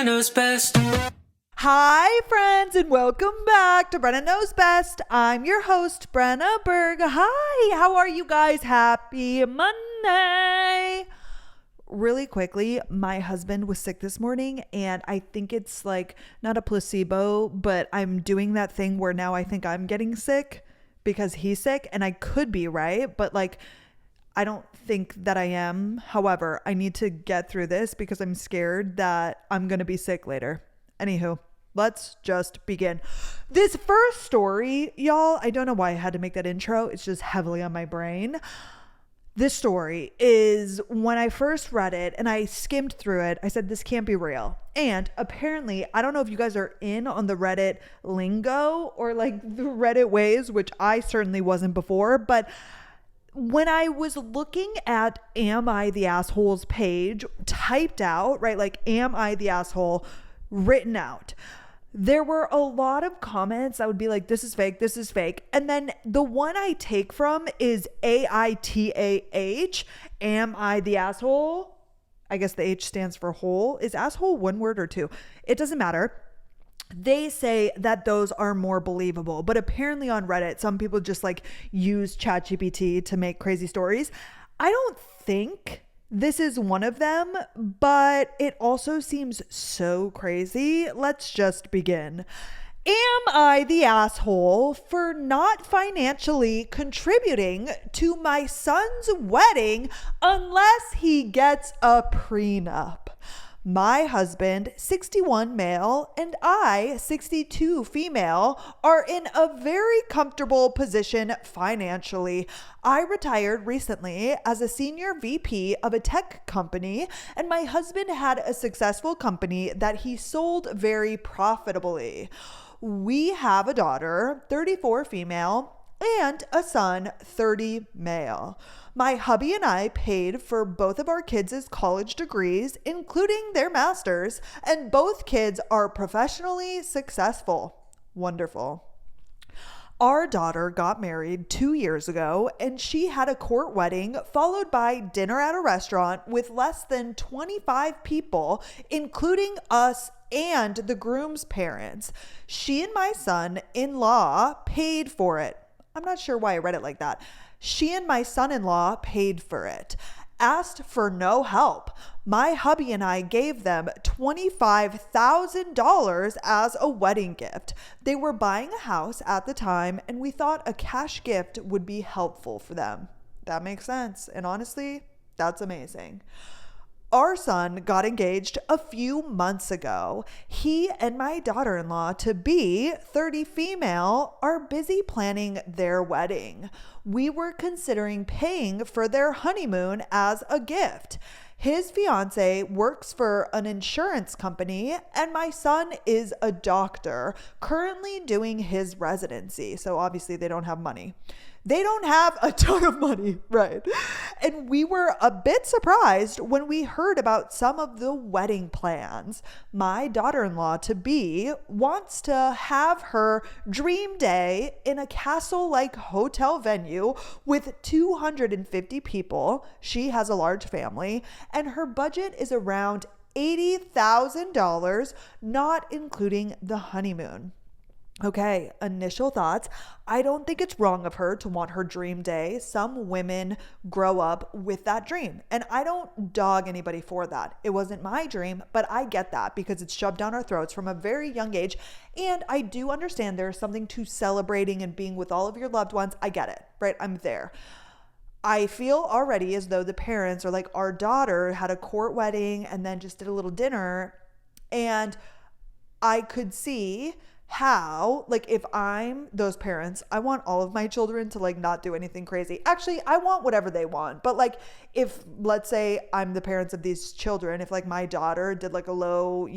knows best. Hi, friends, and welcome back to Brenna Knows Best. I'm your host, Brenna Berg. Hi, how are you guys? Happy Monday. Really quickly, my husband was sick this morning, and I think it's like not a placebo, but I'm doing that thing where now I think I'm getting sick because he's sick, and I could be, right? But like, I don't think that I am. However, I need to get through this because I'm scared that I'm going to be sick later. Anywho, let's just begin. This first story, y'all, I don't know why I had to make that intro. It's just heavily on my brain. This story is when I first read it and I skimmed through it, I said, this can't be real. And apparently, I don't know if you guys are in on the Reddit lingo or like the Reddit ways, which I certainly wasn't before, but when I was looking at Am I the Asshole's page typed out, right? Like, Am I the Asshole written out? There were a lot of comments that would be like, this is fake, this is fake. And then the one I take from is AITAH, Am I the Asshole? I guess the H stands for whole. Is asshole one word or two? It doesn't matter. They say that those are more believable, but apparently on Reddit, some people just like use ChatGPT to make crazy stories. I don't think this is one of them, but it also seems so crazy. Let's just begin. Am I the asshole for not financially contributing to my son's wedding unless he gets a prenup? My husband, 61 male, and I, 62 female, are in a very comfortable position financially. I retired recently as a senior VP of a tech company, and my husband had a successful company that he sold very profitably. We have a daughter, 34 female, and a son, 30 male. My hubby and I paid for both of our kids' college degrees, including their masters, and both kids are professionally successful. Wonderful. Our daughter got married 2 years ago, and she had a court wedding followed by dinner at a restaurant with less than 25 people, including us and the groom's parents. She and my son-in-law paid for it. I'm not sure why I read it like that. She and my son-in-law paid for it. Asked for no help. My hubby and I gave them $25,000 as a wedding gift. They were buying a house at the time, and we thought a cash gift would be helpful for them. That makes sense. And honestly, that's amazing. Our son got engaged a few months ago. He and my daughter-in-law to be 30 female are busy planning their wedding. We were considering paying for their honeymoon as a gift. His fiance works for an insurance company, and my son is a doctor currently doing his residency. So obviously they don't have money. They don't have a ton of money, right? And we were a bit surprised when we heard about some of the wedding plans. My daughter-in-law to be wants to have her dream day in a castle-like hotel venue with 250 people. She has a large family, and her budget is around $80,000, not including the honeymoon. Okay, initial thoughts. I don't think it's wrong of her to want her dream day. Some women grow up with that dream, and I don't dog anybody for that. It wasn't my dream, but I get that because it's shoved down our throats from a very young age. And I do understand there's something to celebrating and being with all of your loved ones. I get it, right? I'm there. I feel already as though the parents are like, our daughter had a court wedding and then just did a little dinner, and I could see how, like, if I'm those parents, I want all of my children to like not do anything crazy. Actually, I want whatever they want. But like, if let's say I'm the parents of these children, if like my daughter did like a low,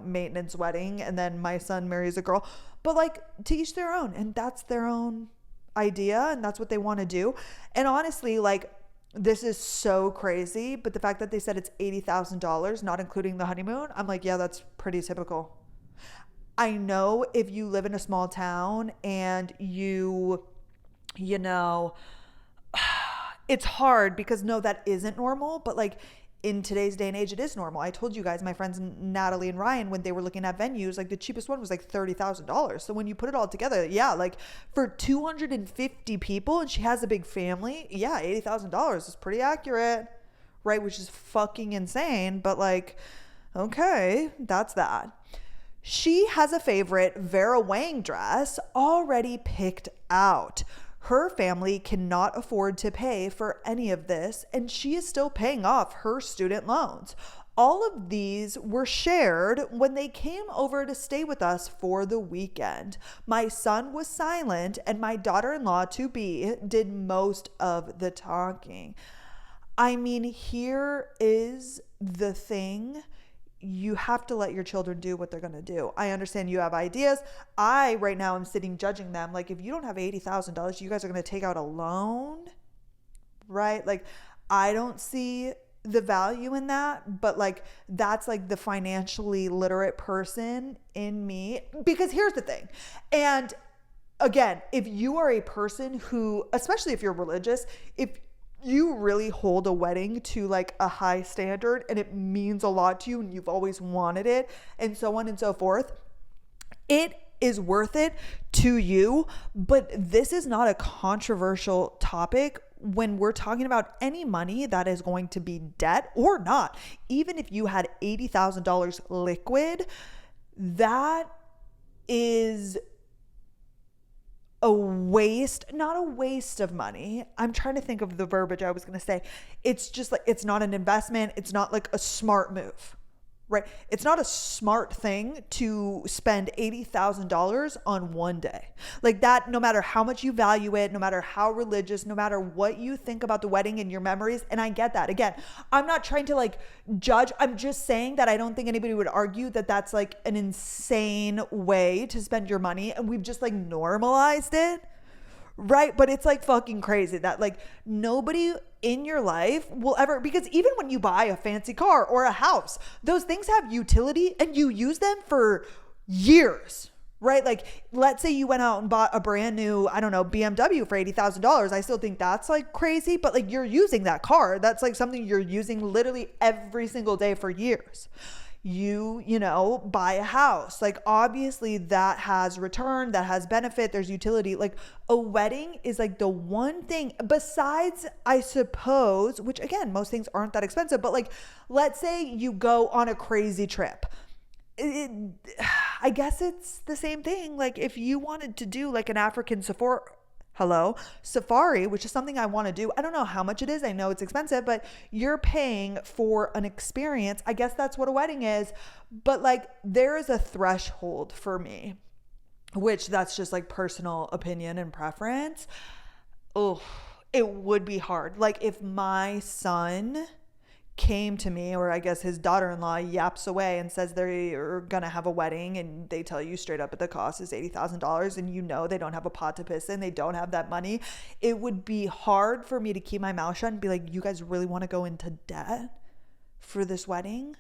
maintenance wedding and then my son marries a girl, but like to each their own, and that's their own idea and that's what they want to do. And honestly, like, this is so crazy, but the fact that they said it's $80,000, not including the honeymoon, I'm like, yeah, that's pretty typical. I know if you live in a small town and you know, it's hard because no, that isn't normal. But like in today's day and age, it is normal. I told you guys, my friends Natalie and Ryan, when they were looking at venues, like the cheapest one was like $30,000. So when you put it all together, yeah, like for 250 people, and she has a big family, yeah, $80,000 is pretty accurate, right? Which is fucking insane. But like, okay, that's that. She has a favorite Vera Wang dress already picked out. Her family cannot afford to pay for any of this, and she is still paying off her student loans. All of these were shared when they came over to stay with us for the weekend. My son was silent, and my daughter-in-law to be did most of the talking. I mean, here is the thing. You have to let your children do what they're going to do. I understand you have ideas. I right now am sitting judging them. Like, if you don't have $80,000, you guys are going to take out a loan, right? Like, I don't see the value in that, but like, that's like the financially literate person in me. Because here's the thing. And again, if you are a person who, especially if you're religious, if you really hold a wedding to like a high standard and it means a lot to you and you've always wanted it and so on and so forth, it is worth it to you. But this is not a controversial topic when we're talking about any money that is going to be debt or not. Even if you had $80,000 liquid, that is a waste, not a waste of money. I'm trying to think of the verbiage I was going to say. It's just like, it's not an investment. It's not like a smart move, right? It's not a smart thing to spend $80,000 on one day like that, no matter how much you value it, no matter how religious, no matter what you think about the wedding and your memories. And I get that. Again, I'm not trying to like judge. I'm just saying that I don't think anybody would argue that that's like an insane way to spend your money. And we've just like normalized it. Right. But it's like fucking crazy that like nobody in your life will ever, because even when you buy a fancy car or a house, those things have utility and you use them for years, right? Like, let's say you went out and bought a brand new, I don't know, BMW for $80,000. I still think that's like crazy, but like you're using that car. That's like something you're using literally every single day for years. You know, buy a house, like obviously that has return, that has benefit, there's utility. Like a wedding is like the one thing besides, I suppose, which again, most things aren't that expensive, but like, let's say you go on a crazy trip. I guess it's the same thing. Like if you wanted to do like an African safari, which is something I want to do. I don't know how much it is. I know it's expensive, but you're paying for an experience. I guess that's what a wedding is. But like there is a threshold for me, which that's just like personal opinion and preference. Oh, it would be hard. Like if my son came to me, or I guess his daughter-in-law yaps away and says they're gonna have a wedding and they tell you straight up that the cost is $80,000 and you know they don't have a pot to piss in, they don't have that money, it would be hard for me to keep my mouth shut and be like, you guys really want to go into debt for this wedding?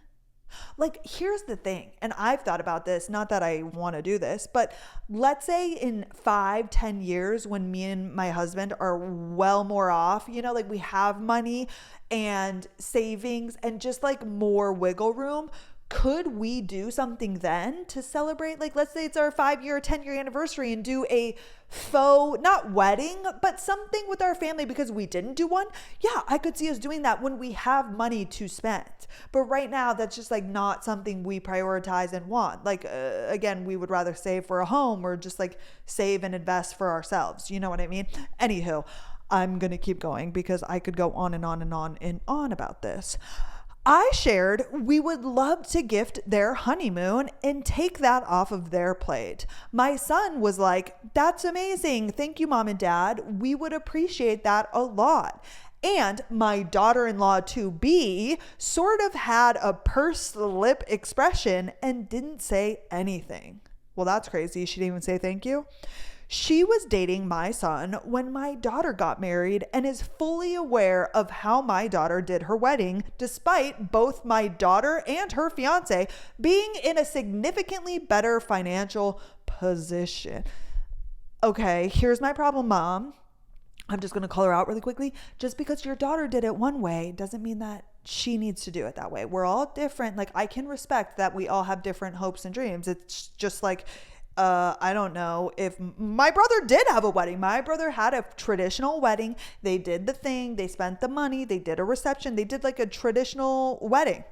Like, here's the thing, and I've thought about this, not that I want to do this, but let's say in 5-10 years when me and my husband are well more off, you know, like we have money and savings and just like more wiggle room, could we do something then to celebrate? Like, let's say it's our 5-year, 10-year anniversary and do a faux, not wedding, but something with our family because we didn't do one. Yeah, I could see us doing that when we have money to spend. But right now, that's just like not something we prioritize and want. Like, again, we would rather save for a home or just like save and invest for ourselves. You know what I mean? Anywho, I'm going to keep going because I could go on and on and on and on about this. I shared we would love to gift their honeymoon and take that off of their plate. My son was like, that's amazing. Thank you, Mom and Dad. We would appreciate that a lot. And my daughter-in-law to be sort of had a pursed lip expression and didn't say anything. Well, that's crazy. She didn't even say thank you. She was dating my son when my daughter got married and is fully aware of how my daughter did her wedding, despite both my daughter and her fiance being in a significantly better financial position. Okay, here's my problem, Mom. I'm just going to call her out really quickly. Just because your daughter did it one way doesn't mean that she needs to do it that way. We're all different. Like, I can respect that we all have different hopes and dreams. It's just like, I don't know if my brother did have a wedding. My brother had a traditional wedding. They did the thing. They spent the money. They did a reception. They did like a traditional wedding,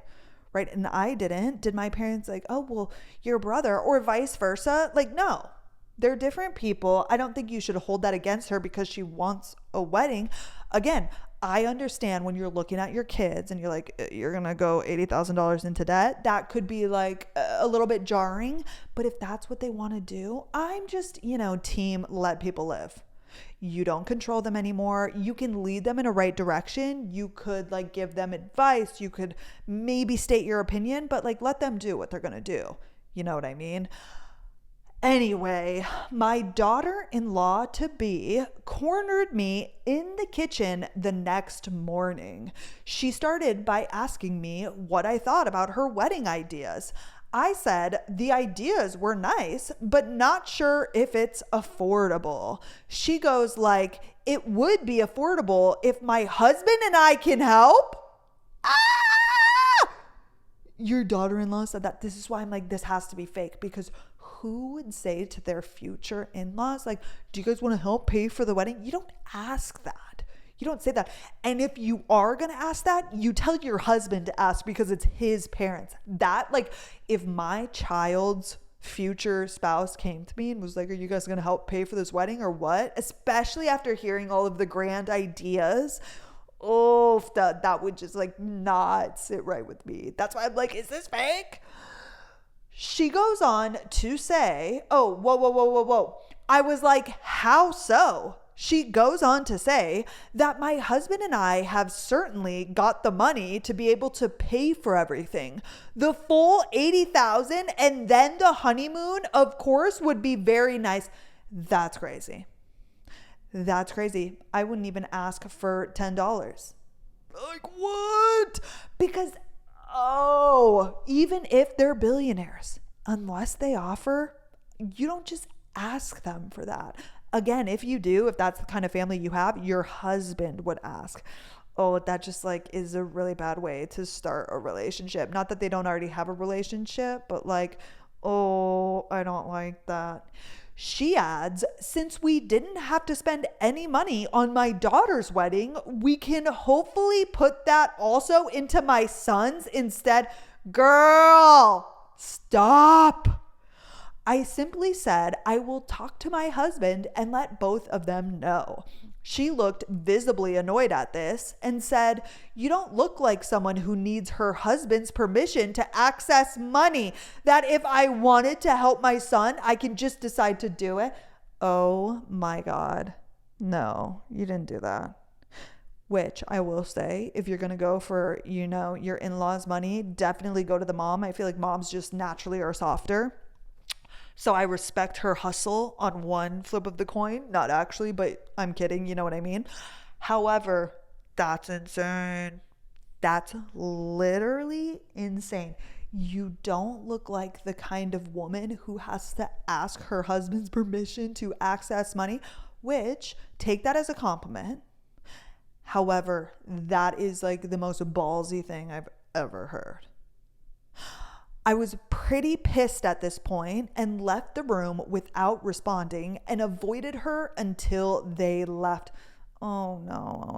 right? And I didn't. Did my parents like, oh, well, your brother, or vice versa? Like, no, they're different people. I don't think you should hold that against her because she wants a wedding. Again, I understand when you're looking at your kids and you're like, you're going to go $80,000 into debt. That could be like a little bit jarring. But if that's what they want to do, I'm just, team let people live. You don't control them anymore. You can lead them in a right direction. You could like give them advice. You could maybe state your opinion, but like let them do what they're going to do. You know what I mean? Anyway, my daughter-in-law to be cornered me in the kitchen the next morning. She started by asking me what I thought about her wedding ideas. I said the ideas were nice, but not sure if it's affordable. She goes like, it would be affordable if my husband and I can help. Ah! Your daughter-in-law said that. This is why I'm like, this has to be fake, because who would say to their future in-laws, like, do you guys want to help pay for the wedding? You don't ask that. You don't say that. And if you are going to ask that, you tell your husband to ask because it's his parents. That, like, if my child's future spouse came to me and was like, are you guys going to help pay for this wedding or what? Especially after hearing all of the grand ideas, oh, that would just like not sit right with me. That's why I'm like, is this fake? She goes on to say, oh, whoa. I was like, how so? She goes on to say that my husband and I have certainly got the money to be able to pay for everything. The full $80,000 and then the honeymoon, of course, would be very nice. That's crazy. That's crazy. I wouldn't even ask for $10. Like, what? Because even if they're billionaires, unless they offer, you don't just ask them for that. Again, if you do, if that's the kind of family you have, your husband would ask. Oh, that just like is a really bad way to start a relationship. Not that they don't already have a relationship, but like, oh, I don't like that. She adds, since we didn't have to spend any money on my daughter's wedding, we can hopefully put that also into my son's instead. Girl, stop. I simply said, I will talk to my husband and let both of them know. She looked visibly annoyed at this and said, you don't look like someone who needs her husband's permission to access money, that if I wanted to help my son, I can just decide to do it. Oh my God. No, you didn't do that. Which I will say, if you're going to go for, your in-laws' money, definitely go to the mom. I feel like moms just naturally are softer. So I respect her hustle on one flip of the coin. Not actually, but I'm kidding. You know what I mean? However, that's insane. That's literally insane. You don't look like the kind of woman who has to ask her husband's permission to access money, which, take that as a compliment. However, that is like the most ballsy thing I've ever heard. I was pretty pissed at this point and left the room without responding and avoided her until they left. Oh no.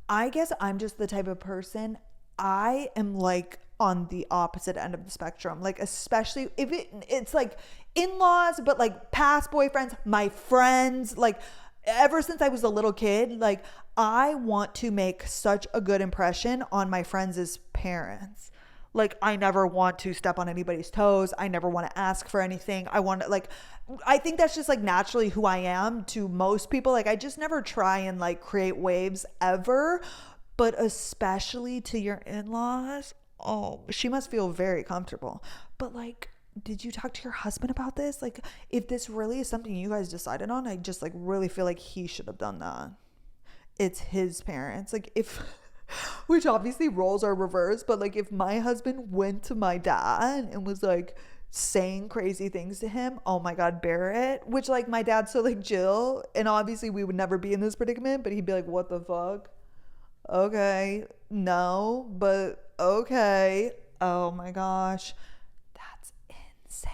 I guess I'm just the type of person, I am like on the opposite end of the spectrum. Like, especially if it's like in-laws, but like past boyfriends, my friends, like ever since I was a little kid, like I want to make such a good impression on my friends' parents. Like, I never want to step on anybody's toes. I never want to ask for anything. I think that's just like naturally who I am to most people. Like, I just never try and like create waves ever, but especially to your in-laws. Oh, she must feel very comfortable. But like, did you talk to your husband about this? Like, if this really is something you guys decided on, I just like really feel like he should have done that. It's his parents. Like, if, which obviously roles are reversed, but like if my husband went to my dad and was like, saying crazy things to him. Oh my God, Barrett. Which, like, my dad's so, like, Jill. And obviously we would never be in this predicament, but he'd be like, what the fuck? Okay. No, but okay. Oh my gosh. That's insane.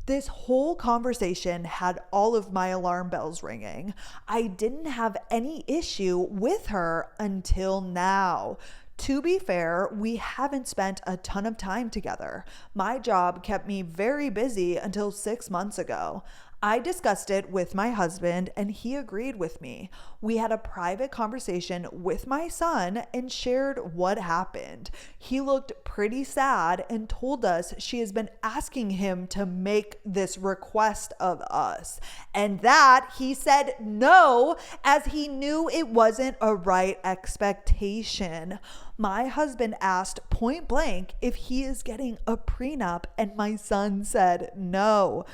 This whole conversation had all of my alarm bells ringing. I didn't have any issue with her until now. To be fair, we haven't spent a ton of time together. My job kept me very busy until 6 months ago. I discussed it with my husband and he agreed with me. We had a private conversation with my son and shared what happened. He looked pretty sad and told us she has been asking him to make this request of us. And that he said no, as he knew it wasn't a right expectation. My husband asked point blank if he is getting a prenup and my son said no.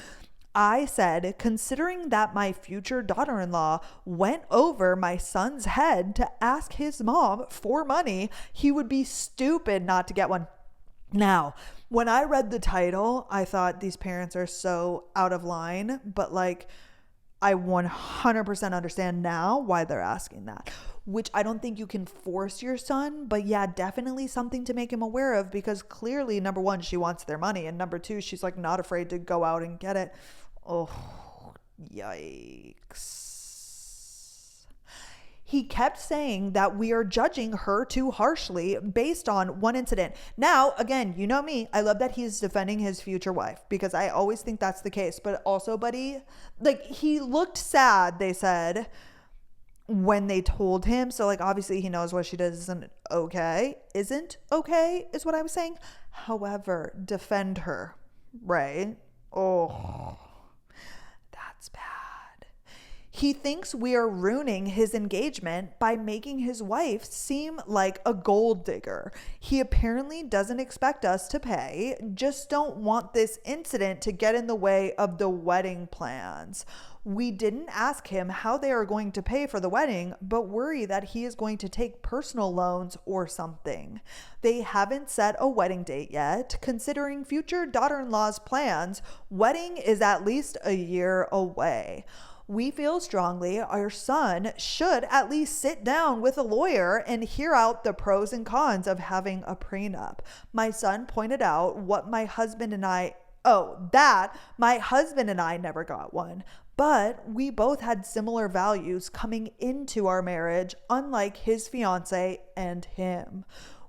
I said, considering that my future daughter-in-law went over my son's head to ask his mom for money, he would be stupid not to get one. Now, when I read the title, I thought these parents are so out of line, but like, I 100% understand now why they're asking that, which I don't think you can force your son, but yeah, definitely something to make him aware of, because clearly, number one, she wants their money, and number two, she's like not afraid to go out and get it. Oh, yikes. He kept saying that we are judging her too harshly based on one incident. Now, again, you know me, I love that he's defending his future wife, because I always think that's the case. But also, buddy, like, he looked sad, they said, when they told him. So, like, obviously he knows what she does isn't okay is what I was saying. However, defend her, right? Oh, that's bad. He thinks we are ruining his engagement by making his wife seem like a gold digger. He apparently doesn't expect us to pay, just don't want this incident to get in the way of the wedding plans. We didn't ask him how they are going to pay for the wedding, but worry that he is going to take personal loans or something. They haven't set a wedding date yet. Considering future daughter-in-law's plans, wedding is at least a year away. We feel strongly our son should at least sit down with a lawyer and hear out the pros and cons of having a prenup. My son pointed out my husband and I never got one, but we both had similar values coming into our marriage, unlike his fiance and him.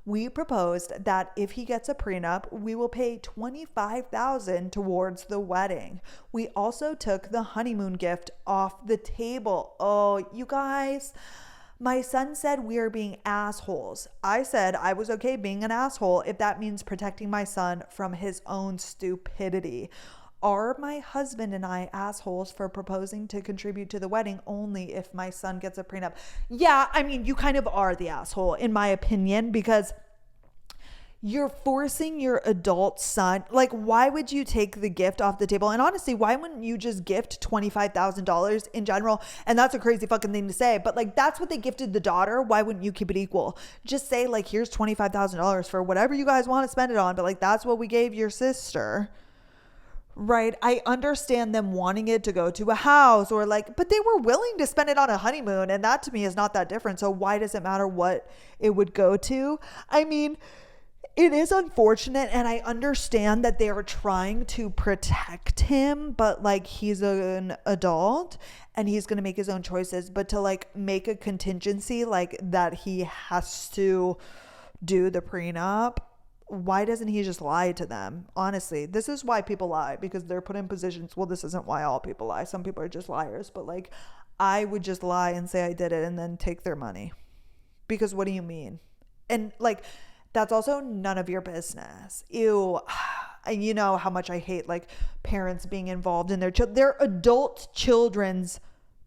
We proposed that if he gets a prenup, we will pay $25,000 towards the wedding. We also took the honeymoon gift off the table. Oh, you guys, my son said we are being assholes. I said I was okay being an asshole if that means protecting my son from his own stupidity. Are my husband and I assholes for proposing to contribute to the wedding only if my son gets a prenup? Yeah, I mean, you kind of are the asshole, in my opinion, because you're forcing your adult son. Like, why would you take the gift off the table? And honestly, why wouldn't you just gift $25,000 in general? And that's a crazy fucking thing to say, but like, that's what they gifted the daughter. Why wouldn't you keep it equal? Just say like, here's $25,000 for whatever you guys want to spend it on, but like, that's what we gave your sister. Right. I understand them wanting it to go to a house or like, but they were willing to spend it on a honeymoon. And that to me is not that different. So why does it matter what it would go to? I mean, it is unfortunate. And I understand that they are trying to protect him, but like, he's an adult and he's going to make his own choices. But to like make a contingency like that, he has to do the prenup. Why doesn't he just lie to them? Honestly, this is why people lie, because they're put in positions. Well, this isn't why all people lie. Some people are just liars, but like, I would just lie and say I did it and then take their money, because what do you mean? And like, that's also none of your business. Ew. And you know how much I hate like parents being involved in their adult children's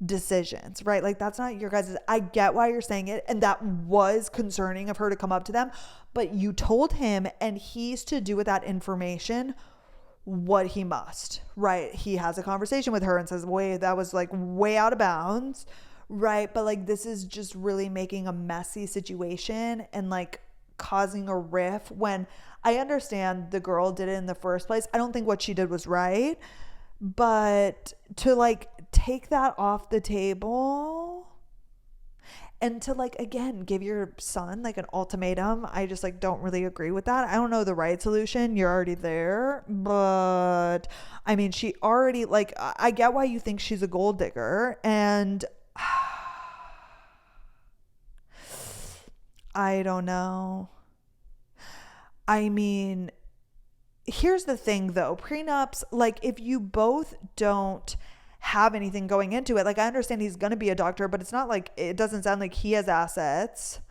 decisions, right? Like, that's not your guys'. I get why you're saying it, and that was concerning of her to come up to them, but you told him, and he's to do with that information what he must, right? He has a conversation with her and says, wait, that was like way out of bounds, right? But like, this is just really making a messy situation and like causing a riff when I understand the girl did it in the first place. I don't think what she did was right, but to like take that off the table and to like, again, give your son like an ultimatum, I just like don't really agree with that. I don't know the right solution. You're already there, but I mean, she already like, I get why you think she's a gold digger, and I don't know. I mean, here's the thing though, prenups, like if you both don't have anything going into it, like I understand he's going to be a doctor, but it's not like, it doesn't sound like he has assets.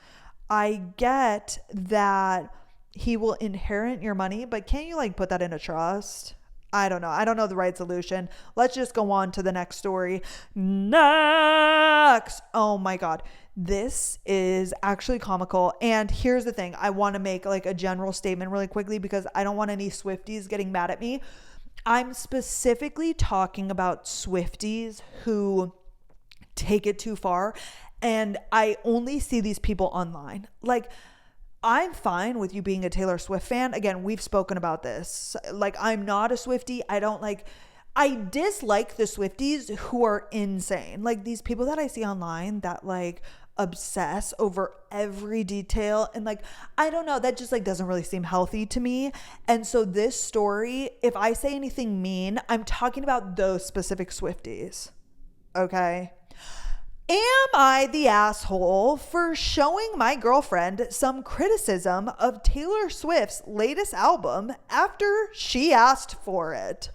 I get that he will inherit your money, but can't you like put that in a trust? I don't know. I don't know the right solution. Let's just go on to the next story. Next. Oh my God. This is actually comical. And here's the thing. I want to make like a general statement really quickly because I don't want any Swifties getting mad at me. I'm specifically talking about Swifties who take it too far. And I only see these people online. Like, I'm fine with you being a Taylor Swift fan. Again, we've spoken about this. Like, I'm not a Swiftie. I dislike the Swifties who are insane. Like these people that I see online that like obsess over every detail. And like, I don't know, that just like doesn't really seem healthy to me. And so this story, if I say anything mean, I'm talking about those specific Swifties. Okay. Am I the asshole for showing my girlfriend some criticism of Taylor Swift's latest album after she asked for it?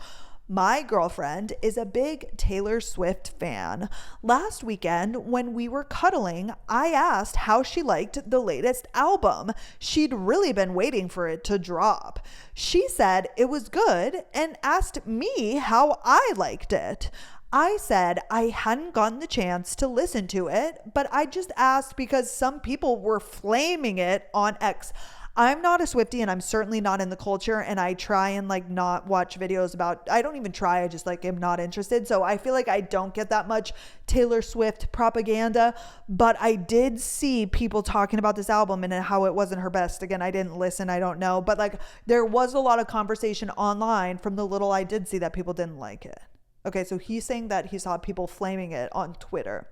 My girlfriend is a big Taylor Swift fan. Last weekend, when we were cuddling, I asked how she liked the latest album. She'd really been waiting for it to drop. She said it was good and asked me how I liked it. I said I hadn't gotten the chance to listen to it, but I just asked because some people were flaming it on X. I'm not a Swiftie and I'm certainly not in the culture, and I try and like not watch videos about, I don't even try, I just like am not interested. So I feel like I don't get that much Taylor Swift propaganda, but I did see people talking about this album and how it wasn't her best. Again, I didn't listen, I don't know, but like there was a lot of conversation online from the little I did see that people didn't like it. Okay, so he's saying that he saw people flaming it on Twitter.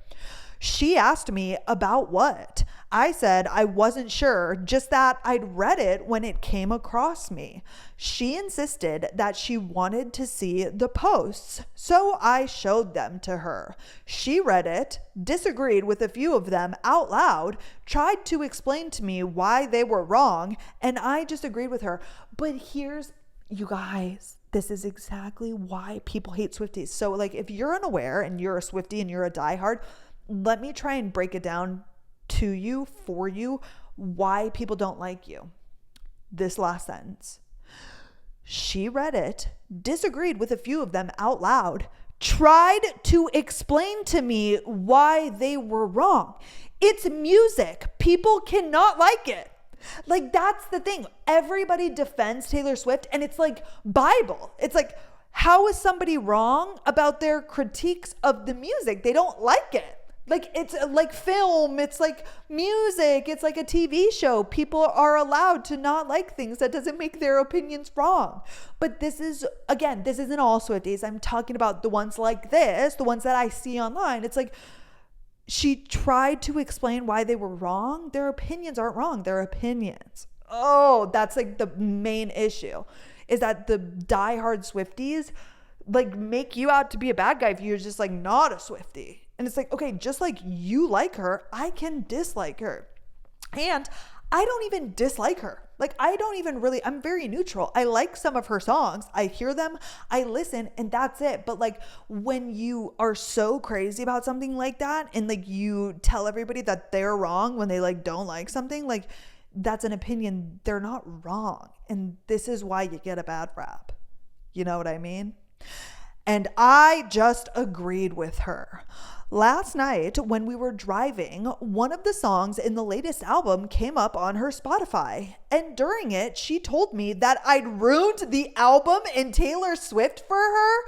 She asked me about what? I said I wasn't sure, just that I'd read it when it came across me. She insisted that she wanted to see the posts, so I showed them to her. She read it, disagreed with a few of them out loud, tried to explain to me why they were wrong, and I just agreed with her. But here's, you guys, this is exactly why people hate Swifties. So like if you're unaware and you're a Swiftie and you're a diehard, let me try and break it down to you, for you, why people don't like you. This last sentence. She read it, disagreed with a few of them out loud, tried to explain to me why they were wrong. It's music. People cannot like it. Like, that's the thing. Everybody defends Taylor Swift, and it's like Bible. It's like, how is somebody wrong about their critiques of the music? They don't like it. Like, it's like film, it's like music, it's like a TV show. People are allowed to not like things. That doesn't make their opinions wrong. But this is, again, this isn't all Swifties. I'm talking about the ones like this, the ones that I see online. It's like, she tried to explain why they were wrong. Their opinions aren't wrong. They're opinions. Oh, that's like the main issue, is that the diehard Swifties like make you out to be a bad guy if you're just like not a Swiftie. And it's like, okay, just like you like her, I can dislike her. And I don't even dislike her. Like, I don't even really, I'm very neutral. I like some of her songs. I hear them, I listen, and that's it. But like, when you are so crazy about something like that, and like you tell everybody that they're wrong when they like don't like something, like that's an opinion. They're not wrong. And this is why you get a bad rap. You know what I mean? And I just agreed with her. Last night, when we were driving, one of the songs in the latest album came up on her Spotify. And during it, she told me that I'd ruined the album in Taylor Swift for her.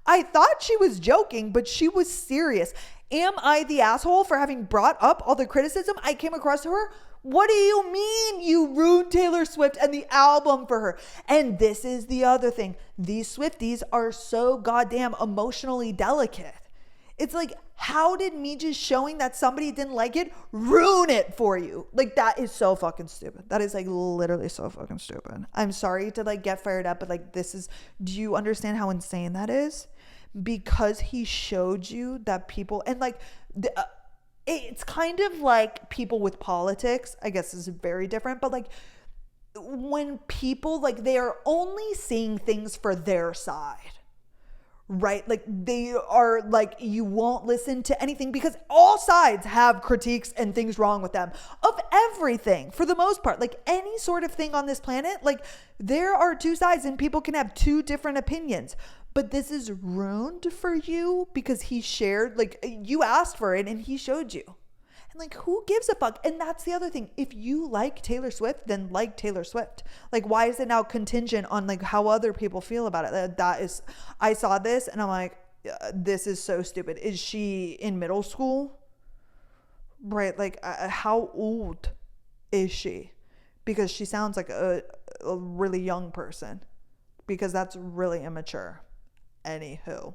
I thought she was joking, but she was serious. Am I the asshole for having brought up all the criticism I came across to her? What do you mean you ruined Taylor Swift and the album for her. And this is the other thing. These Swifties are so goddamn emotionally delicate. It's like, how did me just showing that somebody didn't like it ruin it for you? Like, that is so fucking stupid. That is like literally so fucking stupid. I'm sorry to like get fired up, but like, do you understand how insane that is? Because he showed you that people, and like, it's kind of like people with politics, I guess is very different, but like when people like, they are only seeing things for their side. Right? Like they are like, you won't listen to anything because all sides have critiques and things wrong with them of everything for the most part. Like any sort of thing on this planet, like there are two sides and people can have two different opinions. But this is ruined for you because he shared, like you asked for it and he showed you. And like, who gives a fuck? And that's the other thing. If you like Taylor Swift, then like Taylor Swift. Like, why is it now contingent on like how other people feel about it? That is, I saw this and I'm like, this is so stupid. Is she in middle school? Right? Like, how old is she? Because she sounds like a really young person. Because that's really immature. Anywho.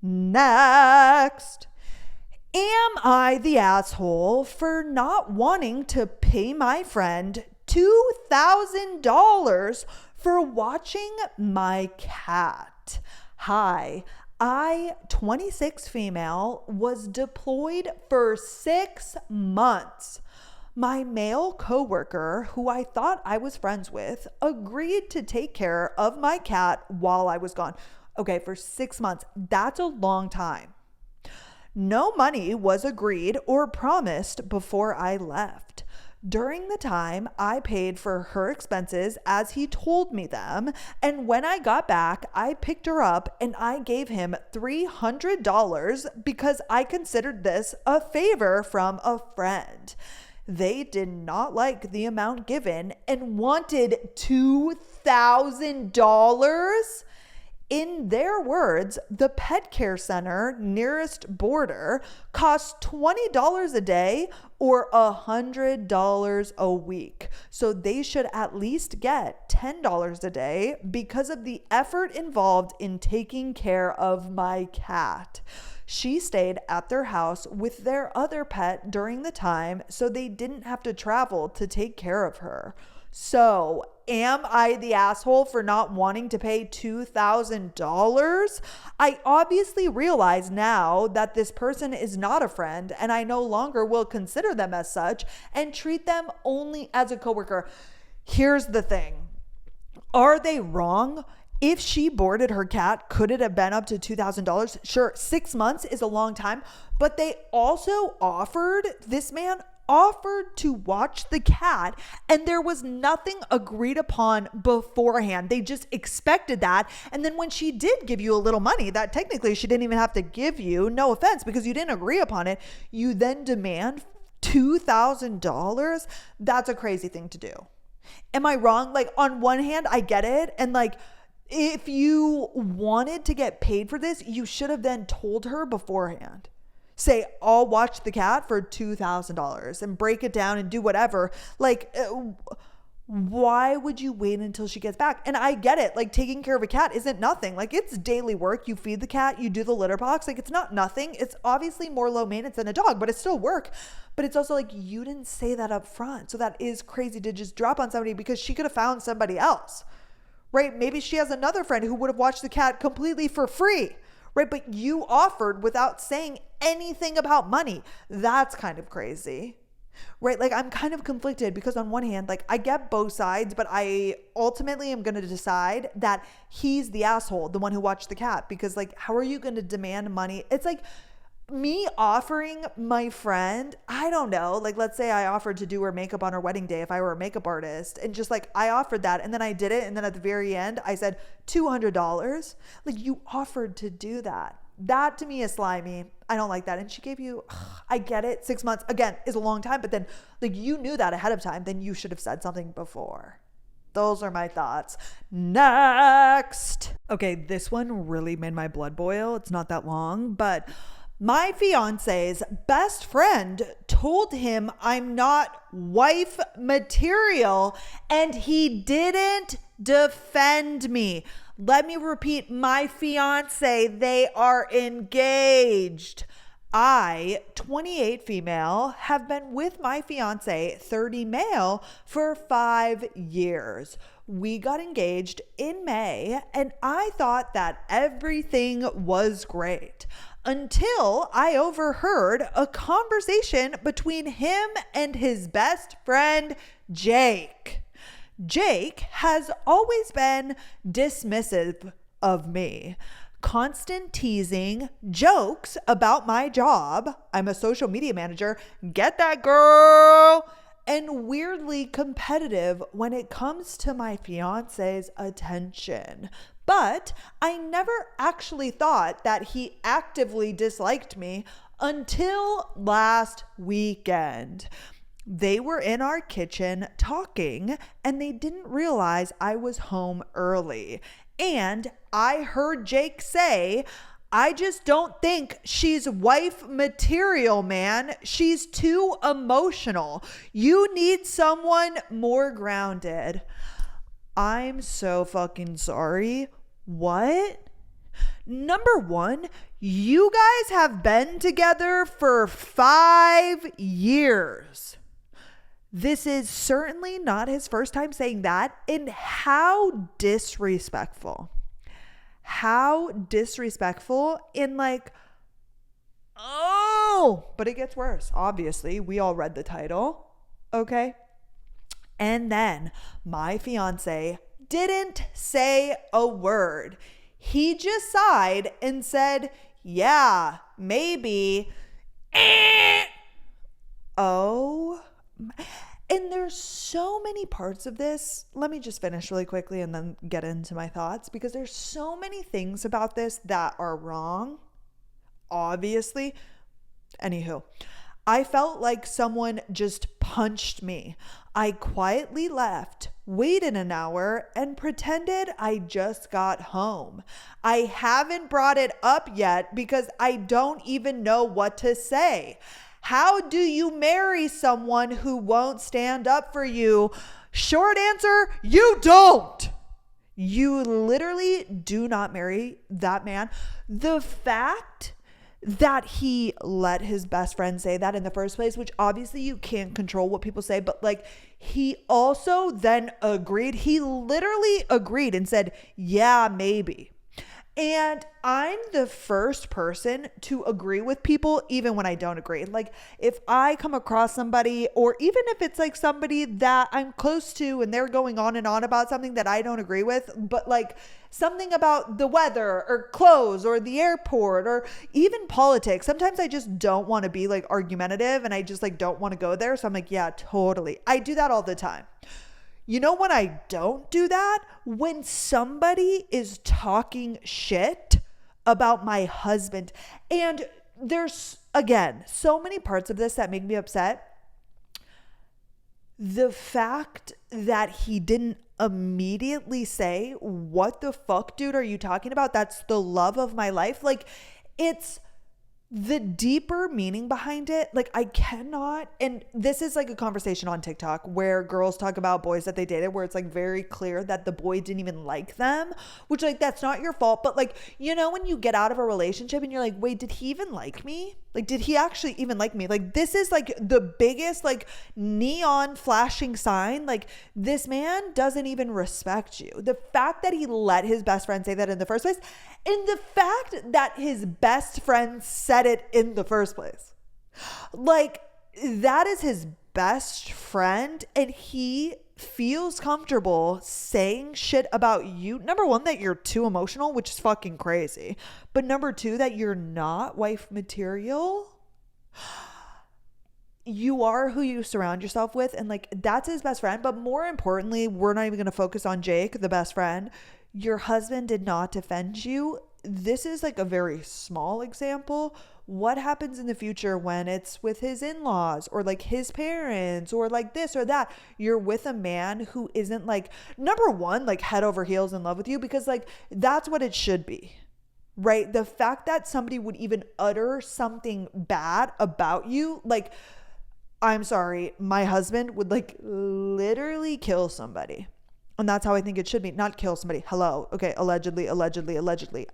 Next. Am I the asshole for not wanting to pay my friend $2,000 for watching my cat? Hi, I, 26 female, was deployed for 6 months. My male coworker, who I thought I was friends with, agreed to take care of my cat while I was gone. Okay, for 6 months. That's a long time. No money was agreed or promised before I left. During the time, I paid for her expenses as he told me them, and when I got back, I picked her up and I gave him $300 because I considered this a favor from a friend. They did not like the amount given and wanted $2,000. In their words, the pet care center nearest border costs $20 a day or $100 a week. So they should at least get $10 a day because of the effort involved in taking care of my cat. She stayed at their house with their other pet during the time, so they didn't have to travel to take care of her. So, am I the asshole for not wanting to pay $2,000? I obviously realize now that this person is not a friend and I no longer will consider them as such and treat them only as a coworker. Here's the thing. Are they wrong? If she boarded her cat, could it have been up to $2,000? Sure, 6 months is a long time, but they also this man offered to watch the cat and there was nothing agreed upon beforehand. They just expected that. And then when she did give you a little money that technically she didn't even have to give you, no offense, because you didn't agree upon it, you then demand $2,000. That's a crazy thing to do. Am I wrong? Like, on one hand, I get it. And like, if you wanted to get paid for this, you should have then told her beforehand. Say, I'll watch the cat for $2,000 and break it down and do whatever. Like, why would you wait until she gets back? And I get it. Like, taking care of a cat isn't nothing. Like, it's daily work. You feed the cat, you do the litter box. Like, it's not nothing. It's obviously more low maintenance than a dog, but it's still work. But it's also like, you didn't say that up front. So that is crazy to just drop on somebody because she could have found somebody else, right? Maybe she has another friend who would have watched the cat completely for free. Right? But you offered without saying anything about money. That's kind of crazy. Right? Like, I'm kind of conflicted because on one hand, like, I get both sides, but I ultimately am going to decide that he's the asshole, the one who watched the cat, because like, how are you going to demand money? It's like me offering my friend, I don't know, like, let's say I offered to do her makeup on her wedding day if I were a makeup artist, and just like, I offered that and then I did it, and then at the very end I said $200. Like, you offered to do that. That to me is slimy. I don't like that. And she gave you, I get it, 6 months again is a long time, but then like, you knew that ahead of time, then you should have said something before. Those are my thoughts. Next. Okay, this one really made my blood boil. It's not that long, but My fiance's best friend told him I'm not wife material and he didn't defend me. Let me repeat, my fiance, they are engaged. I, 28 female, have been with my fiance, 30 male, for 5 years. We got engaged in May and I thought that everything was great until I overheard a conversation between him and his best friend, Jake. Jake has always been dismissive of me. Constant teasing, jokes about my job. I'm a social media manager. Get that, girl. And weirdly competitive when it comes to my fiance's attention. But I never actually thought that he actively disliked me until last weekend. They were in our kitchen talking and they didn't realize I was home early. And I heard Jake say, I just don't think she's wife material, man. She's too emotional. You need someone more grounded. I'm so fucking sorry. What? Number one, you guys have been together for 5 years. This is certainly not his first time saying that. And how disrespectful. How disrespectful in like, oh, but it gets worse. Obviously, we all read the title. Okay. And then my fiance didn't say a word. He just sighed and said, yeah, maybe. Oh, and there's so many parts of this. Let me just finish really quickly and then get into my thoughts, because there's so many things about this that are wrong, obviously. Anywho, I felt like someone just punched me. I quietly left, waited an hour, and pretended I just got home. I haven't brought it up yet because I don't even know what to say. How do you marry someone who won't stand up for you? Short answer, you don't. You literally do not marry that man. The fact that he let his best friend say that in the first place, which obviously you can't control what people say, but like he also then agreed. He literally agreed and said, yeah, maybe. And I'm the first person to agree with people even when I don't agree. Like if I come across somebody, or even if it's like somebody that I'm close to and they're going on and on about something that I don't agree with, but like something about the weather or clothes or the airport or even politics, sometimes I just don't want to be like argumentative and I just like don't want to go there. So I'm like, yeah, totally. I do that all the time. You know when I don't do that? When somebody is talking shit about my husband. And there's, again, so many parts of this that make me upset. The fact that he didn't immediately say, what the fuck, dude, are you talking about? That's the love of my life. Like, it's the deeper meaning behind it. Like I cannot, and this is like a conversation on TikTok where girls talk about boys that they dated where it's like very clear that the boy didn't even like them, which like that's not your fault. But like, you know, when you get out of a relationship and you're like, wait, did he even like me? Like, did he actually even like me? Like this is like the biggest like neon flashing sign. Like this man doesn't even respect you. The fact that he let his best friend say that in the first place, and the fact that his best friend said it in the first place. Like that is his best friend and he feels comfortable saying shit about you. Number one, that you're too emotional, which is fucking crazy. But number two, that you're not wife material. You are who you surround yourself with. And like, that's his best friend. But more importantly, we're not even going to focus on Jake, the best friend. Your husband did not defend you. This is like a very small example. What happens in the future when it's with his in-laws or like his parents or like this or that? You're with a man who isn't like, number one, like head over heels in love with you, because like that's what it should be, right? The fact that somebody would even utter something bad about you, like, I'm sorry, my husband would like literally kill somebody. And that's how I think it should be. Not kill somebody. Hello. Okay. Allegedly.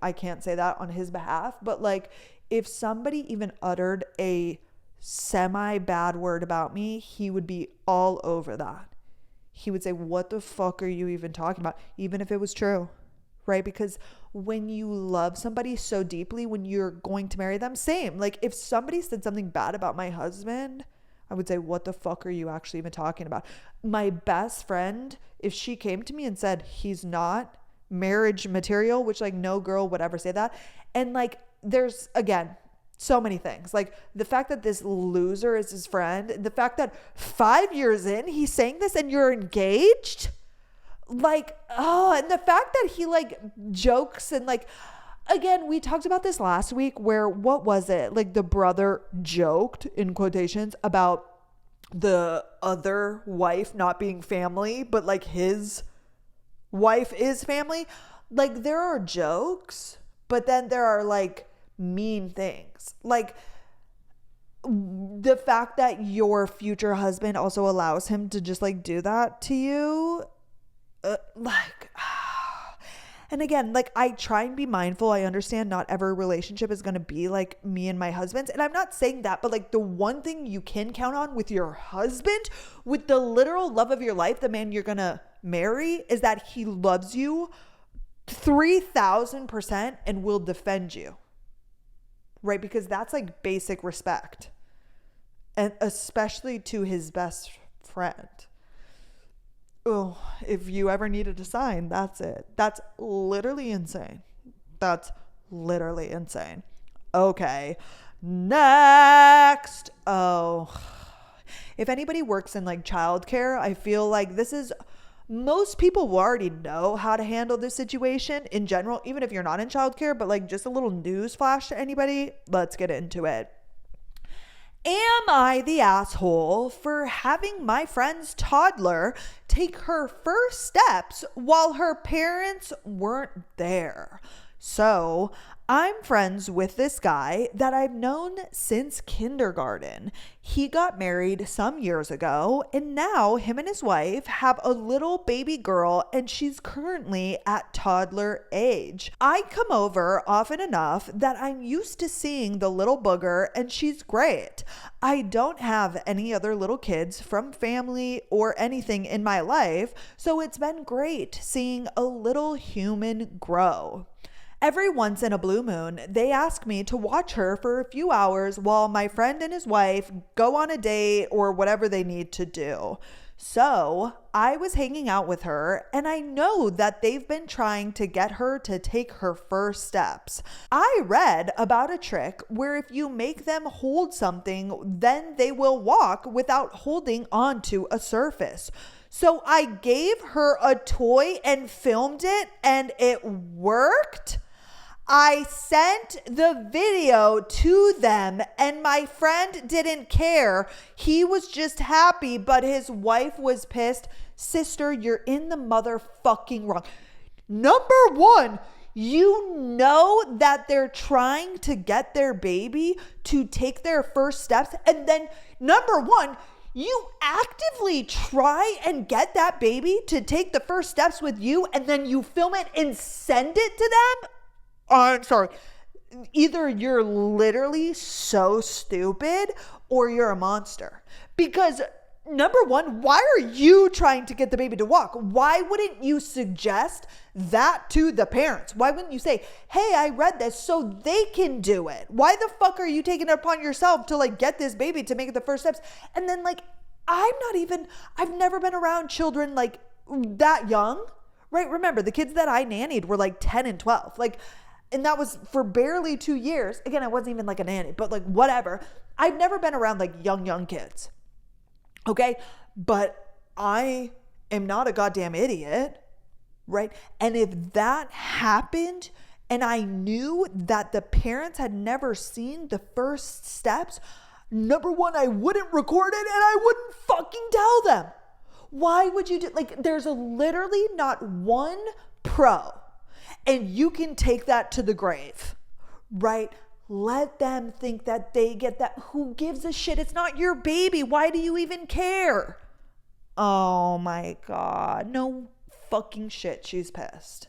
I can't say that on his behalf. But like, if somebody even uttered a semi bad word about me, he would be all over that. He would say, what the fuck are you even talking about? Even if it was true, right? Because when you love somebody so deeply, when you're going to marry them, same. Like if somebody said something bad about my husband, I would say, what the fuck are you actually even talking about? My best friend, if she came to me and said, he's not marriage material, which like no girl would ever say that. And like, there's again, so many things. Like the fact that this loser is his friend, the fact that 5 years in, he's saying this and you're engaged. Like, oh, and the fact that he like jokes and like, again, we talked about this last week where, what was it? Like the brother joked in quotations about the other wife not being family, but like his wife is family. Like there are jokes, but then there are like mean things. Like the fact that your future husband also allows him to just like do that to you, and again, like I try and be mindful. I understand not every relationship is going to be like me and my husband's. And I'm not saying that, but like the one thing you can count on with your husband, with the literal love of your life, the man you're going to marry, is that he loves you 3,000% and will defend you. Right? Because that's like basic respect. And especially to his best friend. Oh, if you ever needed a sign, that's it. That's literally insane. That's literally insane. Okay. Next. Oh, if anybody works in like childcare, I feel like this is, most people will already know how to handle this situation in general, even if you're not in childcare, but like just a little news flash to anybody. Let's get into it. Am I the asshole for having my friend's toddler take her first steps while her parents weren't there? So I'm friends with this guy that I've known since kindergarten. He got married some years ago, and now him and his wife have a little baby girl, and she's currently at toddler age. I come over often enough that I'm used to seeing the little booger, and she's great. I don't have any other little kids from family or anything in my life, so it's been great seeing a little human grow. Every once in a blue moon, they ask me to watch her for a few hours while my friend and his wife go on a date or whatever they need to do. So I was hanging out with her, and I know that they've been trying to get her to take her first steps. I read about a trick where if you make them hold something, then they will walk without holding onto a surface. So I gave her a toy and filmed it, and it worked. I sent the video to them, and my friend didn't care. He was just happy, but his wife was pissed. Sister, you're in the motherfucking wrong. Number one, you know that they're trying to get their baby to take their first steps. And then number one, you actively try and get that baby to take the first steps with you, and then you film it and send it to them? I'm sorry. Either you're literally so stupid or you're a monster. Because number one, why are you trying to get the baby to walk? Why wouldn't you suggest that to the parents? Why wouldn't you say, hey, I read this so they can do it? Why the fuck are you taking it upon yourself to like get this baby to make the first steps? And then like, I've never been around children like that young, right? Remember, the kids that I nannied were like 10 and 12. Like, and that was for barely 2 years. Again, I wasn't even like a nanny, but like whatever. I've never been around like young kids. Okay. But I am not a goddamn idiot. Right. And if that happened and I knew that the parents had never seen the first steps, number one, I wouldn't record it and I wouldn't fucking tell them. Why would you do, like, there's literally not one pro. And you can take that to the grave, right? Let them think that they get that. Who gives a shit? It's not your baby. Why do you even care? Oh my God. No fucking shit. She's pissed.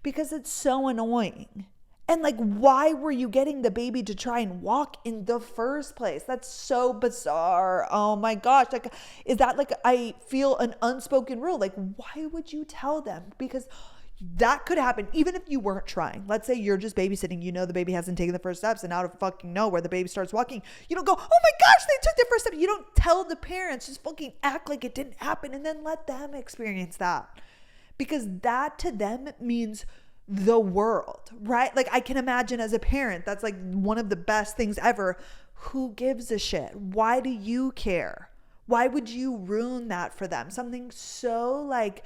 Because it's so annoying. And like, why were you getting the baby to try and walk in the first place? That's so bizarre. Oh my gosh. Like, is that like, I feel an unspoken rule. Like, why would you tell them? Because that could happen even if you weren't trying. Let's say you're just babysitting. You know the baby hasn't taken the first steps, and out of fucking nowhere, the baby starts walking. You don't go, oh my gosh, they took their first step. You don't tell the parents. Just fucking act like it didn't happen and then let them experience that. Because that to them means the world, right? Like, I can imagine as a parent, that's like one of the best things ever. Who gives a shit? Why do you care? Why would you ruin that for them? Something so like,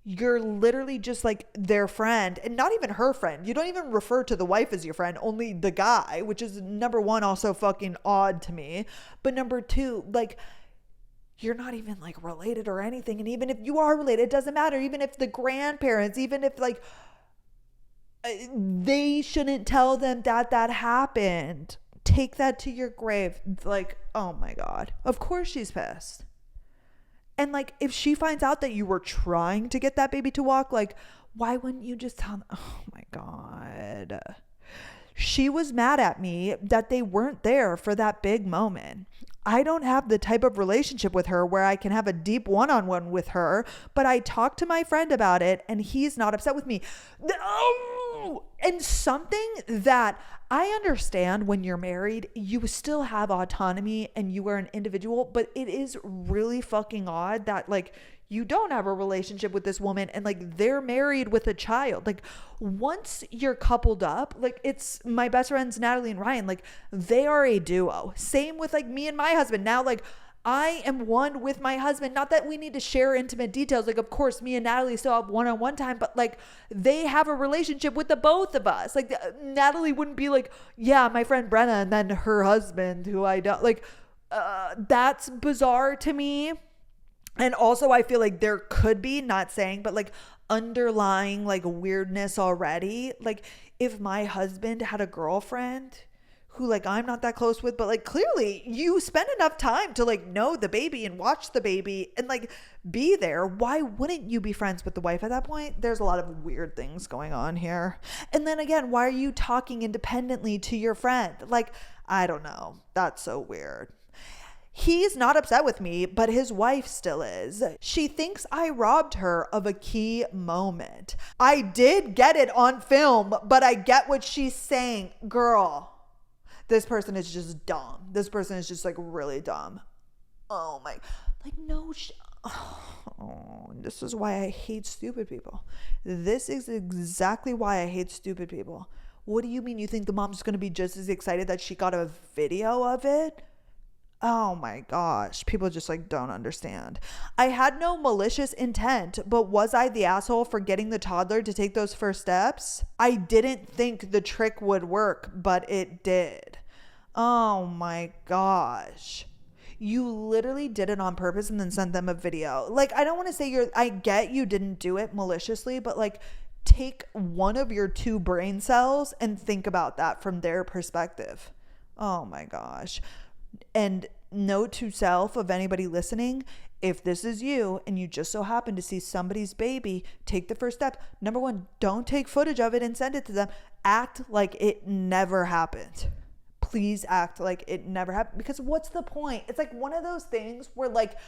you're literally just like their friend, and not even her friend. You don't even refer to the wife as your friend, only the guy, which is number one, also fucking odd to me. But number two, like, you're not even like related or anything. And even if you are related, it doesn't matter. Even if the grandparents, even if like, they shouldn't tell them that that happened. Take that to your grave. Like, oh my God. Of course she's pissed. And like, if she finds out that you were trying to get that baby to walk, like, why wouldn't you just tell them? Oh my God. She was mad at me that they weren't there for that big moment. I don't have the type of relationship with her where I can have a deep one-on-one with her, but I talked to my friend about it and he's not upset with me. And something that I understand, when you're married, you still have autonomy and you are an individual, but it is really fucking odd that like you don't have a relationship with this woman and like they're married with a child. Like, once you're coupled up, like, it's my best friends Natalie and Ryan, like they are a duo. Same with like me and my husband. Now like I am one with my husband. Not that we need to share intimate details. Like, of course, me and Natalie still have one-on-one time, but like they have a relationship with the both of us. Like, Natalie wouldn't be like, yeah, my friend Brenna and then her husband who I don't like. That's bizarre to me. And also I feel like there could be, not saying, but like underlying like weirdness already. Like, if my husband had a girlfriend who like I'm not that close with, but like clearly you spend enough time to like know the baby and watch the baby and like be there, why wouldn't you be friends with the wife at that point? There's a lot of weird things going on here. And then again, why are you talking independently to your friend? Like, I don't know. That's so weird. He's not upset with me, but his wife still is. She thinks I robbed her of a key moment. I did get it on film, but I get what she's saying. Girl, this person is just dumb. This person is just like really dumb. Oh my, like no, this is why I hate stupid people. This is exactly why I hate stupid people. What do you mean you think the mom's going to be just as excited that she got a video of it? Oh my gosh, people just like don't understand. I had no malicious intent, but was I the asshole for getting the toddler to take those first steps? I didn't think the trick would work, but it did. Oh my gosh. You literally did it on purpose and then sent them a video. Like, I don't want to say I get you didn't do it maliciously, but like take one of your two brain cells and think about that from their perspective. Oh my gosh. And note to self of anybody listening, if this is you and you just so happen to see somebody's baby take the first step, number one, don't take footage of it and send it to them. Act like it never happened. Please act like it never happened, because what's the point? It's like one of those things where like,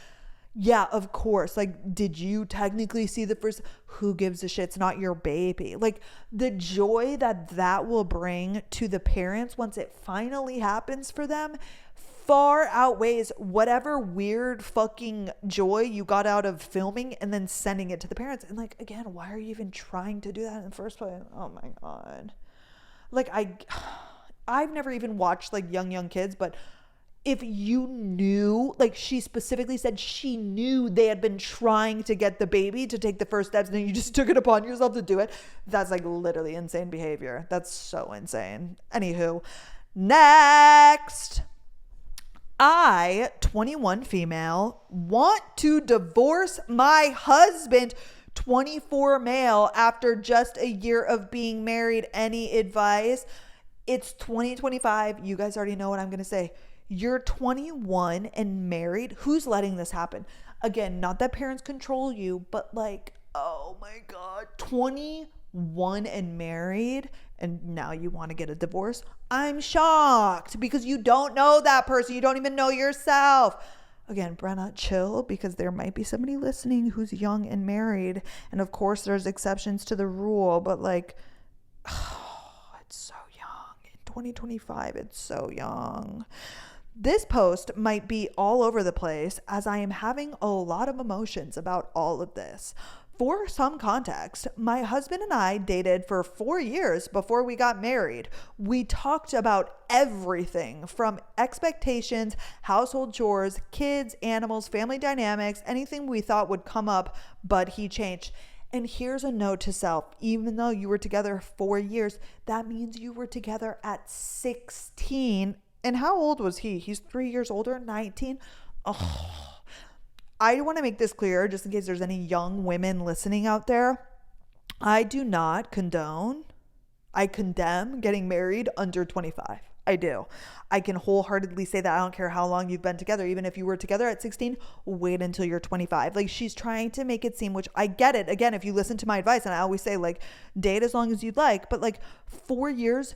yeah, of course, like, did you technically see the first? Who gives a shit? It's not your baby. Like, the joy that will bring to the parents once it finally happens for them far outweighs whatever weird fucking joy you got out of filming and then sending it to the parents. And like, again, why are you even trying to do that in the first place? Oh my God. Like, I've never even watched like young kids, but if you knew, like, she specifically said she knew they had been trying to get the baby to take the first steps and then you just took it upon yourself to do it. That's like literally insane behavior. That's so insane. Anywho, next. I, 21 female, want to divorce my husband 24 male after just a year of being married. Any advice? It's 2025. You guys already know what I'm going to say. You're 21 and married. Who's letting this happen? Again, not that parents control you, but like, oh my God, 21 and married, and now you want to get a divorce? I'm shocked because you don't know that person. You don't even know yourself. Again, Brenna, chill, because there might be somebody listening who's young and married. And of course, there's exceptions to the rule, but like, oh, it's so young. In 2025, it's so young. This post might be all over the place as I am having a lot of emotions about all of this. For some context, my husband and I dated for 4 years before we got married. We talked about everything from expectations, household chores, kids, animals, family dynamics, anything we thought would come up, but he changed. And here's a note to self. Even though you were together 4 years, that means you were together at 16. And how old was he? He's 3 years older, 19. Oh, I want to make this clear just in case there's any young women listening out there. I do not condone. I condemn getting married under 25. I do. I can wholeheartedly say that. I don't care how long you've been together. Even if you were together at 16, wait until you're 25. Like, she's trying to make it seem, which I get it. Again, if you listen to my advice, and I always say, like, date as long as you'd like. But like 4 years,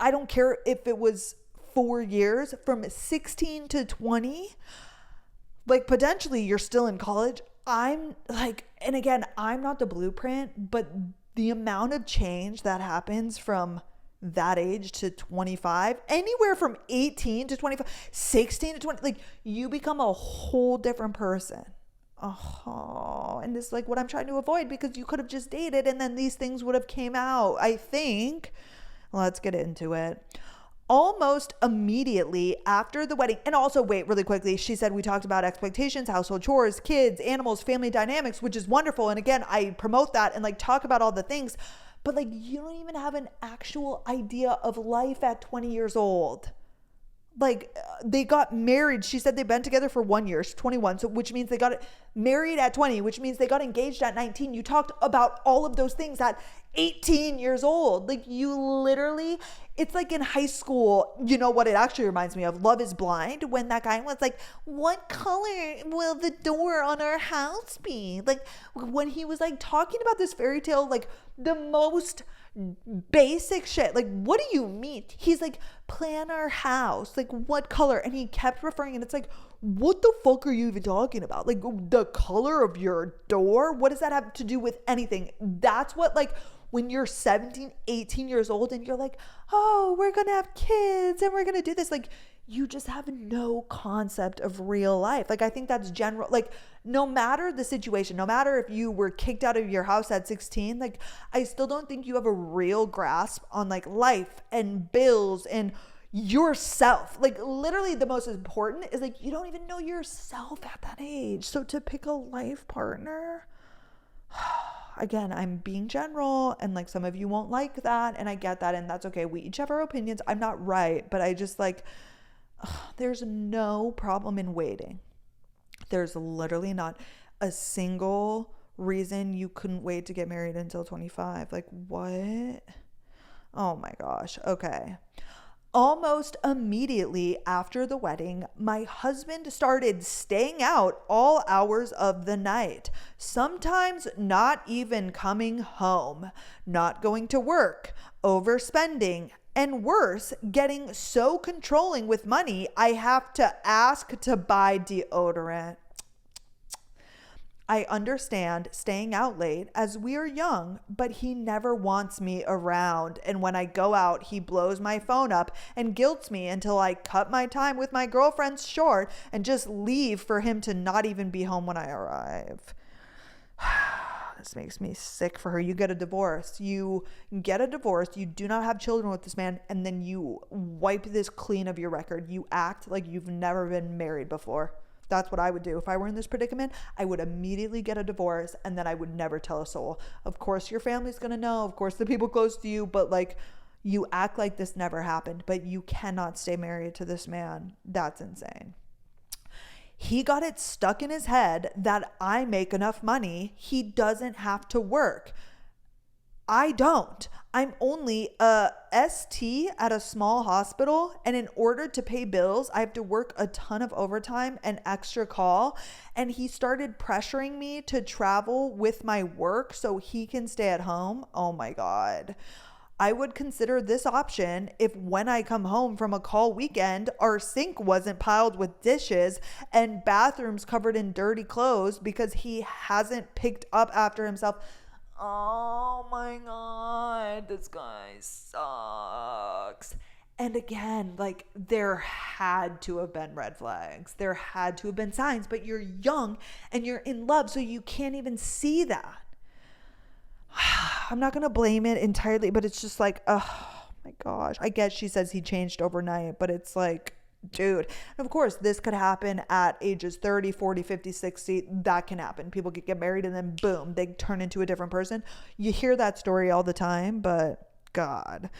I don't care if it was 4 years from 16 to 20, like potentially you're still in college. I'm like, and again, I'm not the blueprint, but the amount of change that happens from that age to 25, anywhere from 18 to 25, 16 to 20, like you become a whole different person. Oh, and this is like what I'm trying to avoid, because you could have just dated and then these things would have came out, I think. Let's get into it. Almost immediately after the wedding, and also wait really quickly, she said we talked about expectations, household chores, kids, animals, family dynamics, which is wonderful. And again, I promote that and like talk about all the things, but like you don't even have an actual idea of life at 20 years old. Like they got married. She said they've been together for 1 year. She's 21. So which means they got married at 20, which means they got engaged at 19. You talked about all of those things at 18 years old. Like you literally, it's like in high school, you know what it actually reminds me of? Love is Blind, when that guy was like, what color will the door on our house be? Like when he was like talking about this fairy tale, like the most basic shit. Like, what do you mean? He's like, plan our house. Like, what color? And he kept referring, and it's like, what the fuck are you even talking about? Like, the color of your door? What does that have to do with anything? That's what, like, when you're 17, 18 years old and you're like, oh, we're going to have kids and we're going to do this. Like, you just have no concept of real life. Like, I think that's general. Like, no matter the situation, no matter if you were kicked out of your house at 16, like, I still don't think you have a real grasp on like life and bills and yourself. Like, literally the most important is like, you don't even know yourself at that age. So to pick a life partner, again, I'm being general and like some of you won't like that. And I get that. And that's okay. We each have our opinions. I'm not right, but I just like, there's no problem in waiting. There's literally not a single reason you couldn't wait to get married until 25. Like, what? Oh my gosh. Okay. Almost immediately after the wedding, my husband started staying out all hours of the night, sometimes not even coming home, not going to work, overspending, and worse, getting so controlling with money, I have to ask to buy deodorant. I understand staying out late as we are young, but he never wants me around. And when I go out, he blows my phone up and guilts me until I cut my time with my girlfriends short and just leave for him to not even be home when I arrive. This makes me sick for her. You get a divorce. You do not have children with this man, and then you wipe this clean of your record. You act like you've never been married before. That's what I would do. If I were in this predicament, I would immediately get a divorce, and then I would never tell a soul. Of course, your family's going to know. Of course, the people close to you, but like, you act like this never happened, but you cannot stay married to this man. That's insane. He got it stuck in his head that I make enough money. He doesn't have to work. I don't. I'm only a ST at a small hospital, and in order to pay bills, I have to work a ton of overtime and extra call. And he started pressuring me to travel with my work so he can stay at home. Oh my God. I would consider this option if when I come home from a call weekend, our sink wasn't piled with dishes and bathrooms covered in dirty clothes because he hasn't picked up after himself. Oh my God, this guy sucks. And again, like, there had to have been red flags. There had to have been signs, but you're young and you're in love, so you can't even see that. I'm not going to blame it entirely, but it's just like, oh my gosh. I guess she says he changed overnight, but it's like, dude. And of course, this could happen at ages 30, 40, 50, 60. That can happen. People could get married and then boom, they turn into a different person. You hear that story all the time, but God.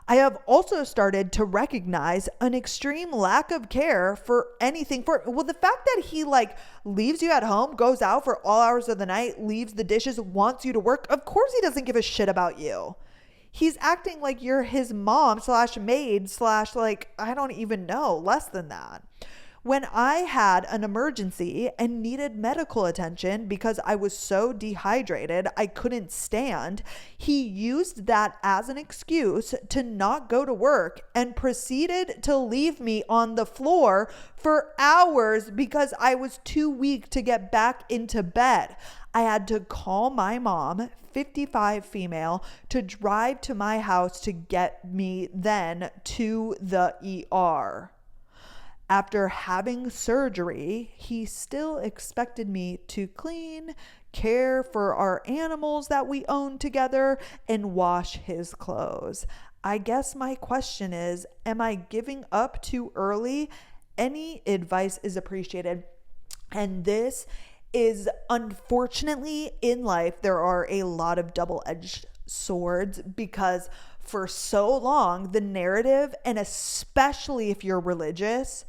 I have also started to recognize an extreme lack of care for anything. Well, the fact that he like leaves you at home, goes out for all hours of the night, leaves the dishes, wants you to work. Of course he doesn't give a shit about you. He's acting like you're his mom / maid / like, I don't even know, less than that. When I had an emergency and needed medical attention because I was so dehydrated, I couldn't stand, he used that as an excuse to not go to work and proceeded to leave me on the floor for hours because I was too weak to get back into bed. I had to call my mom, 55 female, to drive to my house to get me then to the ER. After having surgery, he still expected me to clean, care for our animals that we own together, and wash his clothes. I guess my question is, am I giving up too early? Any advice is appreciated. And this is, unfortunately, in life, there are a lot of double-edged swords because for so long, the narrative, and especially if you're religious,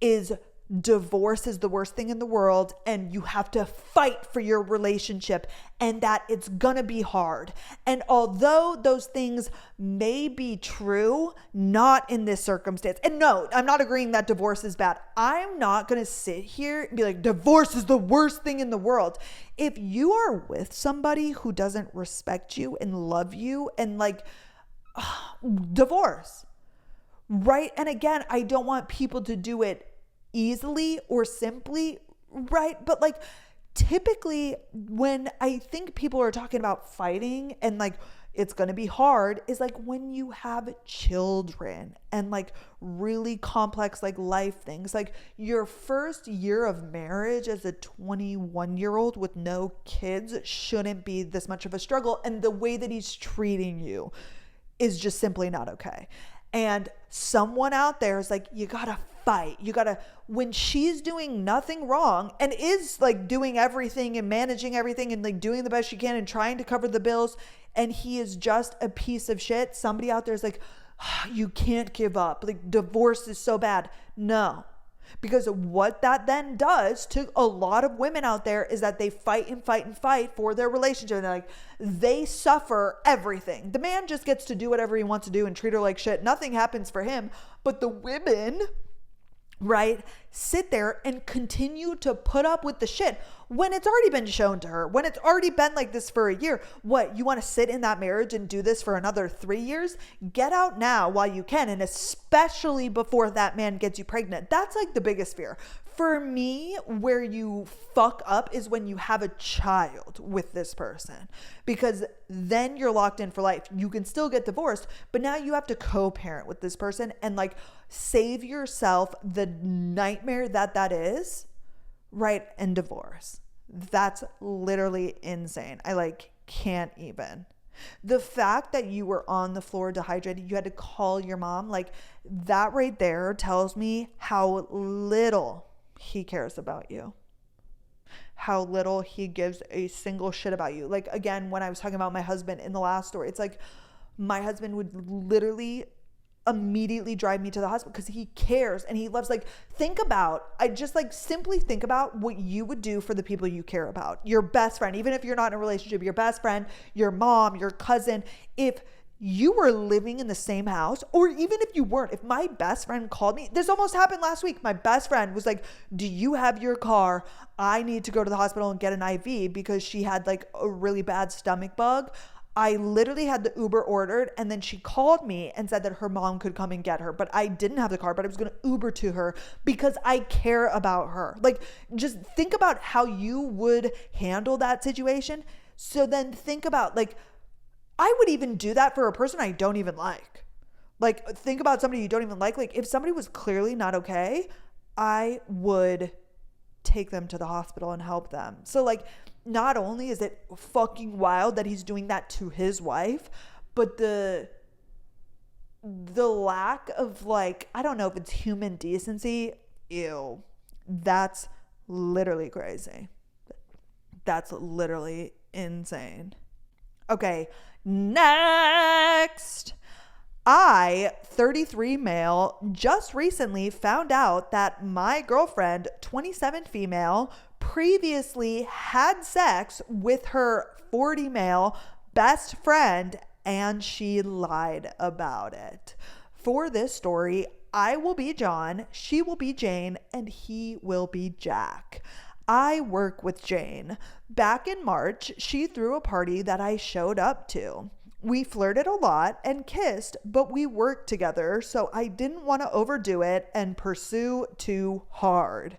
is divorce is the worst thing in the world and you have to fight for your relationship and that it's gonna be hard. And although those things may be true, not in this circumstance. And no, I'm not agreeing that divorce is bad. I'm not gonna sit here and be like, divorce is the worst thing in the world. If you are with somebody who doesn't respect you and love you and like, divorce, right? And again, I don't want people to do it easily or simply, right? But like, typically when I think people are talking about fighting and like it's going to be hard is like when you have children and like really complex like life things. Like your first year of marriage as a 21-year-old with no kids shouldn't be this much of a struggle, and the way that he's treating you is just simply not okay. And someone out there is like, you gotta fight. You gotta, when she's doing nothing wrong and is like doing everything and managing everything and like doing the best she can and trying to cover the bills, and he is just a piece of shit, somebody out there is like, oh, you can't give up. Like, divorce is so bad. No. Because what that then does to a lot of women out there is that they fight and fight and fight for their relationship. And they're like, they suffer everything. The man just gets to do whatever he wants to do and treat her like shit. Nothing happens for him. But the women, right, sit there and continue to put up with the shit when it's already been shown to her, when it's already been like this for a year. What, you want to sit in that marriage and do this for another 3 years? Get out now while you can, and especially before that man gets you pregnant. That's like the biggest fear. For me, where you fuck up is when you have a child with this person, because then you're locked in for life. You can still get divorced, but now you have to co-parent with this person and like save yourself the nightmare that is, right? And divorce. That's literally insane. I like can't even. The fact that you were on the floor dehydrated, you had to call your mom, like that right there tells me how little he cares about you, how little he gives a single shit about you. Like, again, when I was talking about my husband in the last story, it's like my husband would literally immediately drive me to the hospital because he cares and he loves. Like, simply think about what you would do for the people you care about. Your best friend, even if you're not in a relationship, your best friend, your mom, your cousin. If you were living in the same house, or even if you weren't, if my best friend called me, this almost happened last week. My best friend was like, do you have your car? I need to go to the hospital and get an IV because she had like a really bad stomach bug. I literally had the Uber ordered, and then she called me and said that her mom could come and get her, but I didn't have the car, but I was going to Uber to her because I care about her. Like, just think about how you would handle that situation. So then think about, like, I would even do that for a person I don't even like. Like, think about somebody you don't even like. Like, if somebody was clearly not okay, I would take them to the hospital and help them. So, like, not only is it fucking wild that he's doing that to his wife, but the lack of, like, I don't know if it's human decency. Ew. That's literally crazy. That's literally insane. Okay, next. I, 33 male, just recently found out that my girlfriend, 27 female, previously had sex with her 40 male best friend, and she lied about it. For this story, I will be John, she will be Jane, and he will be Jack. I work with Jane. Back in March, she threw a party that I showed up to. We flirted a lot and kissed, but we worked together, so I didn't want to overdo it and pursue too hard.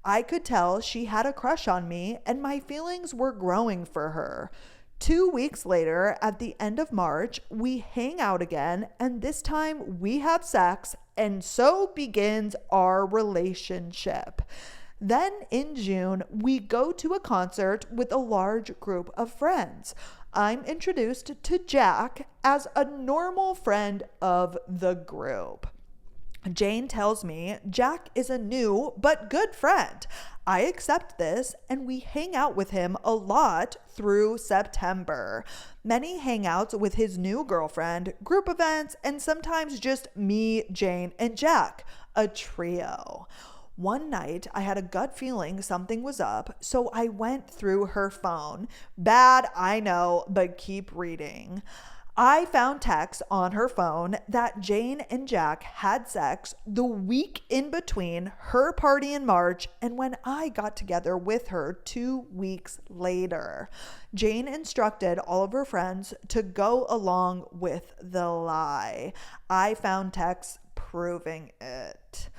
I could tell she had a crush on me, and my feelings were growing for her. 2 weeks later, at the end of March, we hang out again, and this time we have sex, and so begins our relationship. Then in June, we go to a concert with a large group of friends. I'm introduced to Jack as a normal friend of the group. Jane tells me Jack is a new but good friend. I accept this, and we hang out with him a lot through September. Many hangouts with his new girlfriend, group events, and sometimes just me, Jane, and Jack, a trio. One night, I had a gut feeling something was up, so I went through her phone. Bad, I know, but keep reading. I found texts on her phone that Jane and Jack had sex the week in between her party in March and when I got together with her 2 weeks later. Jane instructed all of her friends to go along with the lie. I found texts proving it.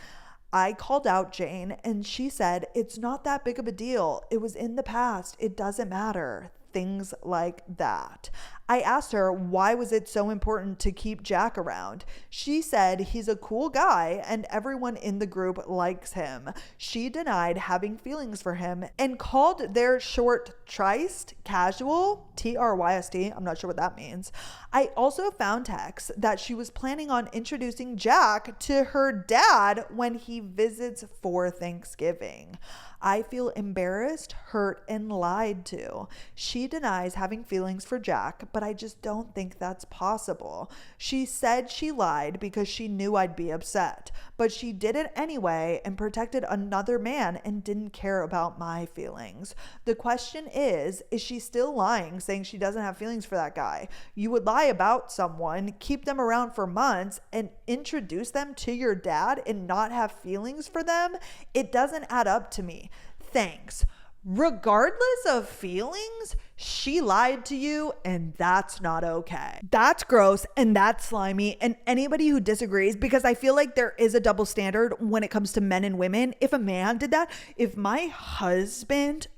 I called out Jane and she said, it's not that big of a deal. It was in the past. It doesn't matter. Things like that. I asked her, why was it so important to keep Jack around? She said he's a cool guy and everyone in the group likes him. She denied having feelings for him and called their short tryst casual, T-R-Y-S-T. I'm not sure what that means. I also found texts that she was planning on introducing Jack to her dad when he visits for Thanksgiving. I feel embarrassed, hurt, and lied to. She denies having feelings for Jack, but I just don't think that's possible. She said she lied because she knew I'd be upset, but she did it anyway and protected another man and didn't care about my feelings. The question is she still lying, saying she doesn't have feelings for that guy? You would lie about someone, keep them around for months, and introduce them to your dad and not have feelings for them? It doesn't add up to me. Thanks. Regardless of feelings, she lied to you, and that's not okay. That's gross and that's slimy, and anybody who disagrees, because I feel like there is a double standard when it comes to men and women. If a man did that, if my husband,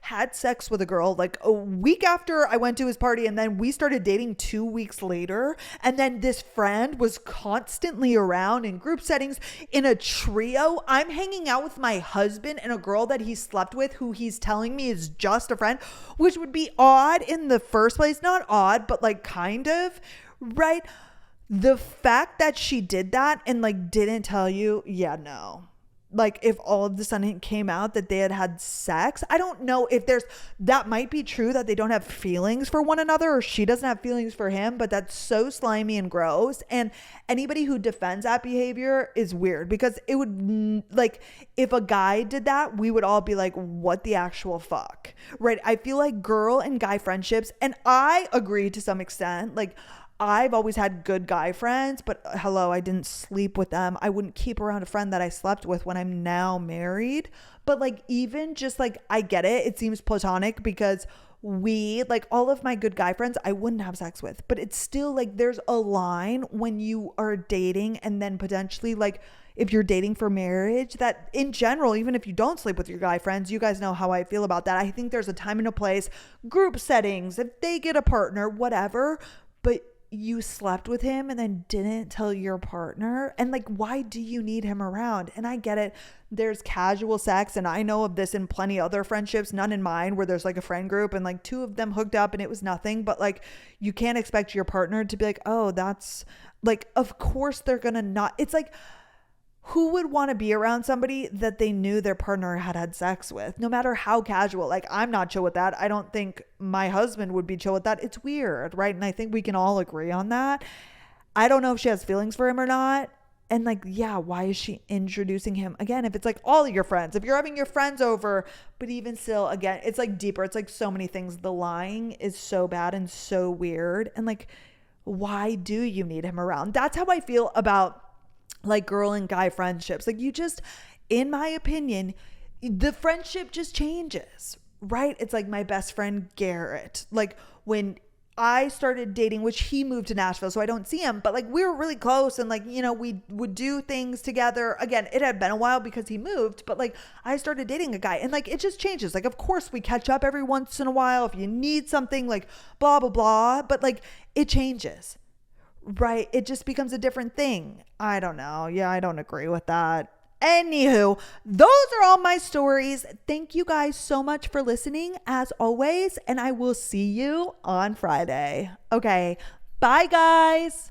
had sex with a girl like a week after I went to his party, and then we started dating 2 weeks later, and then this friend was constantly around in group settings in a trio, I'm hanging out with my husband and a girl that he slept with who he's telling me is just a friend, which would be odd in the first place. Not odd, but like kind of, right? The fact that she did that and like didn't tell you, yeah, no. like if all of the sudden it came out that they had sex. I don't know if that might be true, that they don't have feelings for one another, or she doesn't have feelings for him, but that's so slimy and gross. And anybody who defends that behavior is weird, because it would, like, if a guy did that, we would all be like, what the actual fuck, right? I feel like girl and guy friendships, and I agree to some extent, like, I've always had good guy friends, but hello, I didn't sleep with them. I wouldn't keep around a friend that I slept with when I'm now married. But like, even just like, I get it. It seems platonic, because like all of my good guy friends, I wouldn't have sex with, but it's still like, there's a line when you are dating, and then potentially, like, if you're dating for marriage, that in general, even if you don't sleep with your guy friends, you guys know how I feel about that. I think there's a time and a place, group settings, if they get a partner, whatever, but you slept with him and then didn't tell your partner, and like, why do you need him around? And I get it, there's casual sex, and I know of this in plenty other friendships, none in mine, where there's like a friend group and like two of them hooked up and it was nothing, but like, you can't expect your partner to be like, oh, that's like, of course they're gonna not. It's like, who would want to be around somebody that they knew their partner had sex with, no matter how casual? Like, I'm not chill with that. I don't think my husband would be chill with that. It's weird, right? And I think we can all agree on that. I don't know if she has feelings for him or not. And like, yeah, why is she introducing him again? If it's like all of your friends, if you're having your friends over, but even still, again, it's like deeper. It's like so many things. The lying is so bad and so weird. And like, why do you need him around? That's how I feel about like girl and guy friendships. Like, you just, in my opinion, the friendship just changes, right? It's like my best friend Garrett, like when I started dating, which he moved to Nashville, so I don't see him, but like we were really close, and like, you know, we would do things together. Again, it had been a while because he moved, but like I started dating a guy, and like it just changes. Like, of course we catch up every once in a while if you need something, like blah blah blah, but like it changes. Right? It just becomes a different thing. I don't know. Yeah, I don't agree with that. Anywho, those are all my stories. Thank you guys so much for listening, as always, and I will see you on Friday. Okay, bye guys.